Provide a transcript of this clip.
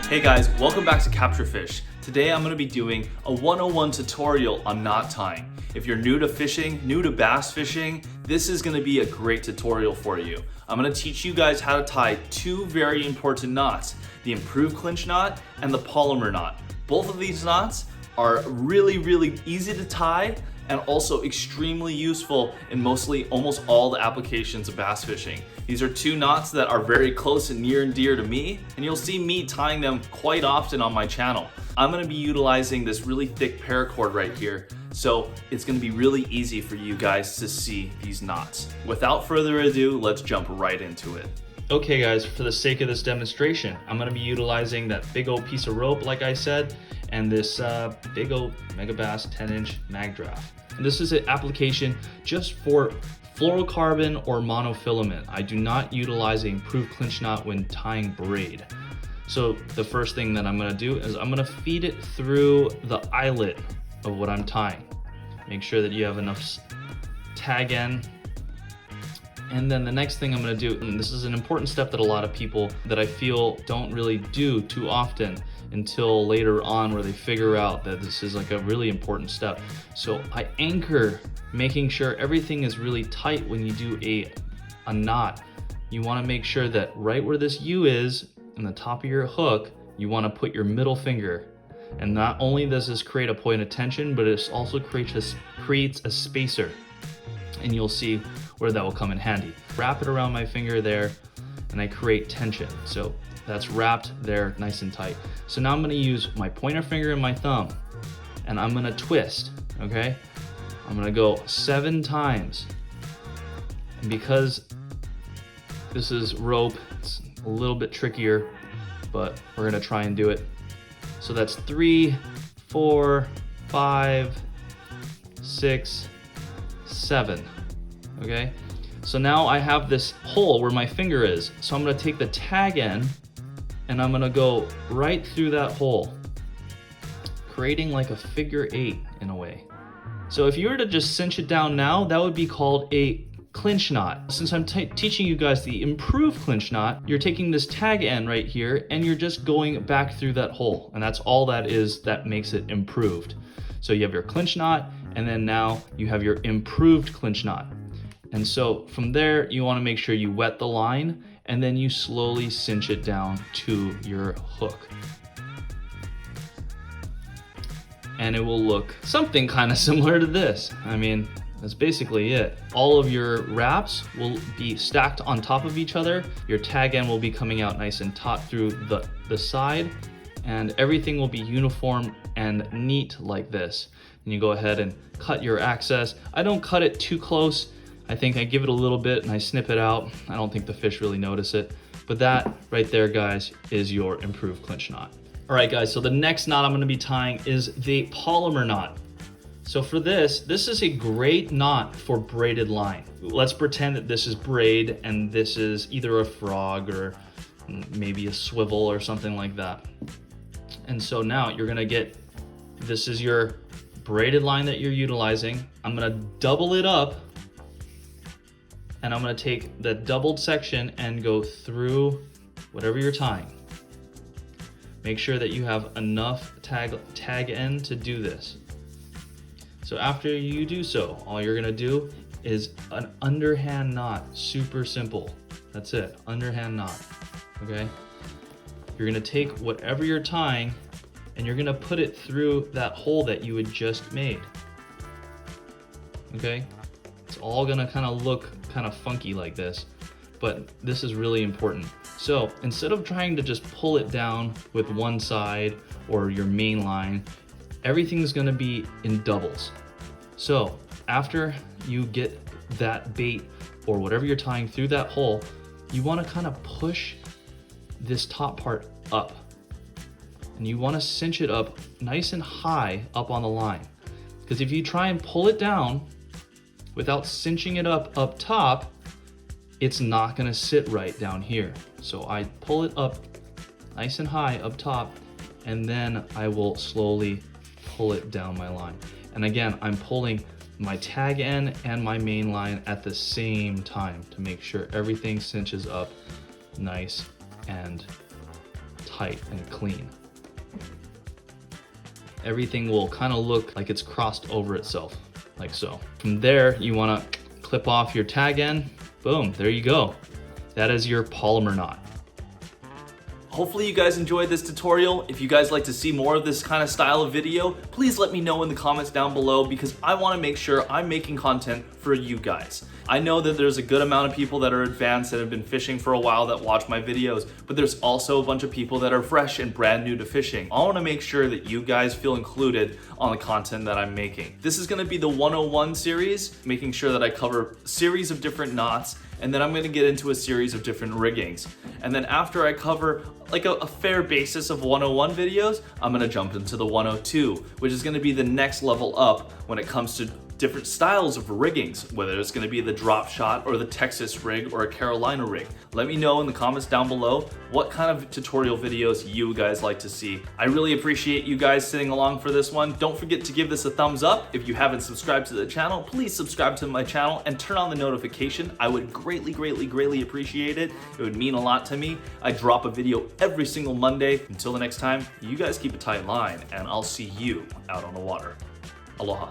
Hey guys, welcome back to Capturefish. Today I'm going to be doing a 101 tutorial on knot tying. If you're new to fishing, new to bass fishing, this is going to be a great tutorial for you. I'm going to teach you guys how to tie two very important knots, the improved clinch knot and the polymer knot. Both of these knots are really easy to tie and also extremely useful in almost all the applications of bass fishing. These are two knots that are very close and near and dear to me, and you'll see me tying them quite often on my channel. I'm gonna be utilizing this really thick paracord right here, so it's gonna be really easy for you guys to see these knots. Without further ado, let's jump right into it. Okay guys, for the sake of this demonstration, I'm gonna be utilizing that big old piece of rope, like I said, and this big old Megabass 10-inch mag draft. And this is an application just for fluorocarbon or monofilament. I do not utilize the improved clinch knot when tying braid. So the first thing that I'm gonna do is I'm gonna feed it through the eyelet of what I'm tying. Make sure that you have enough tag end. And then the next thing I'm gonna do, and this is an important step that a lot of people that I feel don't really do too often until later on where they figure out that this is like a really important step. So I anchor, making sure everything is really tight when you do a knot. You wanna make sure that right where this U is, in the top of your hook, you wanna put your middle finger. And not only does this create a point of tension, but it also creates a spacer. And you'll see where that will come in handy. Wrap it around my finger there, and I create tension. So that's wrapped there nice and tight. So now I'm gonna use my pointer finger and my thumb, and I'm gonna twist, okay? I'm gonna go 7 times. And because this is rope, it's a little bit trickier, but we're gonna try and do it. So that's 3, 4, 5, 6, 7, okay? So now I have this hole where my finger is. So I'm gonna take the tag end and I'm gonna go right through that hole, creating like a figure 8 in a way. So if you were to just cinch it down now, that would be called a clinch knot. Since I'm teaching you guys the improved clinch knot, you're taking this tag end right here and you're just going back through that hole. And that's all that is that makes it improved. So you have your clinch knot, and then now you have your improved clinch knot. And so from there, you wanna make sure you wet the line, and then you slowly cinch it down to your hook. And it will look something kind of similar to this. I mean, that's basically it. All of your wraps will be stacked on top of each other. Your tag end will be coming out nice and taut through the side, and everything will be uniform and neat like this. And you go ahead and cut your access. I don't cut it too close. I think I give it a little bit and I snip it out. I don't think the fish really notice it. But that right there, guys, is your improved clinch knot. All right, guys, so the next knot I'm gonna be tying is the polymer knot. So for this is a great knot for braided line. Let's pretend that this is braid and this is either a frog or maybe a swivel or something like that. And so now you're gonna get, this is your braided line that you're utilizing. I'm gonna double it up, and I'm gonna take the doubled section and go through whatever you're tying. Make sure that you have enough tag end to do this. So after you do so, all you're gonna do is an underhand knot, super simple. That's it, underhand knot, okay? You're gonna take whatever you're tying and you're gonna put it through that hole that you had just made, okay? It's all gonna kind of look kind of funky like this, but this is really important. So instead of trying to just pull it down with one side or your main line, everything's gonna be in doubles. So after you get that bait or whatever you're tying through that hole, you wanna kind of push this top part up. And you wanna cinch it up nice and high up on the line. Because if you try and pull it down without cinching it up top, it's not gonna sit right down here. So I pull it up nice and high up top, and then I will slowly pull it down my line. And again, I'm pulling my tag end and my main line at the same time to make sure everything cinches up nice and tight. tight and clean. Everything will kind of look like it's crossed over itself, like so. From there, you wanna clip off your tag end. Boom, there you go. That is your polymer knot. Hopefully you guys enjoyed this tutorial. If you guys like to see more of this kind of style of video, please let me know in the comments down below, because I want to make sure I'm making content for you guys. I know that there's a good amount of people that are advanced that have been fishing for a while that watch my videos, but there's also a bunch of people that are fresh and brand new to fishing. I want to make sure that you guys feel included on the content that I'm making. This is going to be the 101 series, making sure that I cover a series of different knots, and then I'm going to get into a series of different riggings. And then after I cover like a fair basis of 101 videos, I'm going to jump into the 102, which is going to be the next level up when it comes to different styles of riggings, whether it's going to be the drop shot or the Texas rig or a Carolina rig. Let me know in the comments down below what kind of tutorial videos you guys like to see. I really appreciate you guys sitting along for this one. Don't forget to give this a thumbs up. If you haven't subscribed to the channel, please subscribe to my channel and turn on the notification. I would greatly appreciate it. It would mean a lot to me. I drop a video every single Monday. Until the next time, you guys keep a tight line, and I'll see you out on the water. Aloha.